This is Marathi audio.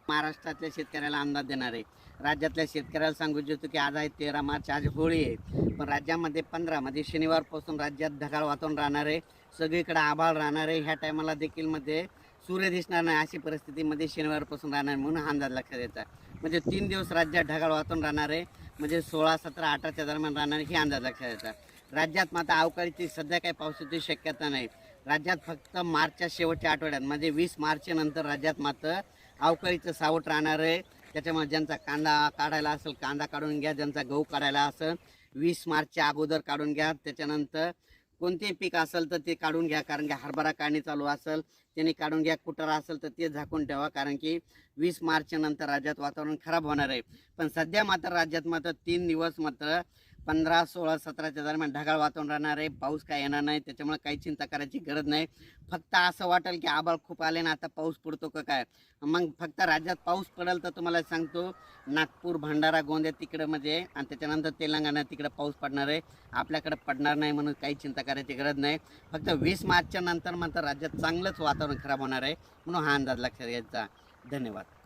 महाराष्ट्रातल्या शेतकऱ्याला अंदाज देणार आहे। राज्यातल्या शेतकऱ्याला सांगू इच्छितो की आज आहे 13 मार्च, आज होळी आहे, पण राज्यामध्ये 15 म्हणजे शनिवारपासून राज्यात ढगाळ वातावरण राहणार आहे, सगळीकडे आभाळ राहणार आहे। ह्या टायमाला देखील मध्ये सूर्य दिसणार नाही अशी परिस्थितीमध्ये शनिवारपासून राहणार आहे, म्हणून हा अंदाज लक्षात द्यायचा। म्हणजे 3 दिवस राज्यात ढगाळ वातावरण राहणार आहे, म्हणजे 16, 17, 18च्या दरम्यान राहणार हे अंदाज लक्षात द्यायचा। राज्यात मात्र अवकाळीची सध्या काही पावसाची शक्यता नाही। राज्यात फक्त मार्चच्या शेवटच्या आठवड्यात म्हणजे 20 मार्च नंतर राज्यात मात्र अवकाळीचं सावट राहणार आहे। त्याच्यामुळे ज्यांचा कांदा काढायला असेल कांदा काढून घ्या, ज्यांचा गहू काढायला असेल 20 मार्चच्या अगोदर काढून घ्या। त्याच्यानंतर कोणतेही पीक असेल तर ते काढून घ्या, कारण की हरभरा काढणी चालू असेल त्यांनी काढून घ्या, कुटारा असेल तर ते झाकून ठेवा, कारण की 20 मार्च नंतर राज्यात वातावरण खराब होणार आहे। पण सध्या मात्र राज्यात मात्र 3 दिवस मात्र 15, 16, 17च्या दरम्यान ढगाळ वातावरण राहणार आहे, पाऊस काय येणार नाही, त्याच्यामुळे काही चिंता करायची गरज नाही। फक्त असं वाटेल की आभाळ खूप आले ना आता पाऊस पडतो का काय, मग फक्त राज्यात पाऊस पडेल तर तुम्हाला सांगतो नागपूर, भंडारा, गोंदिया तिकडे म्हणजे आणि त्याच्यानंतर तेलंगणा तिकडे पाऊस पडणार आहे, आपल्याकडे पडणार नाही, म्हणून काही चिंता करायची गरज नाही। फक्त 20 मार्चच्या नंतर मात्र राज्यात चांगलंच वातावरण खराब होणार आहे, म्हणून हा अंदाज लक्षात घ्यायचा। धन्यवाद।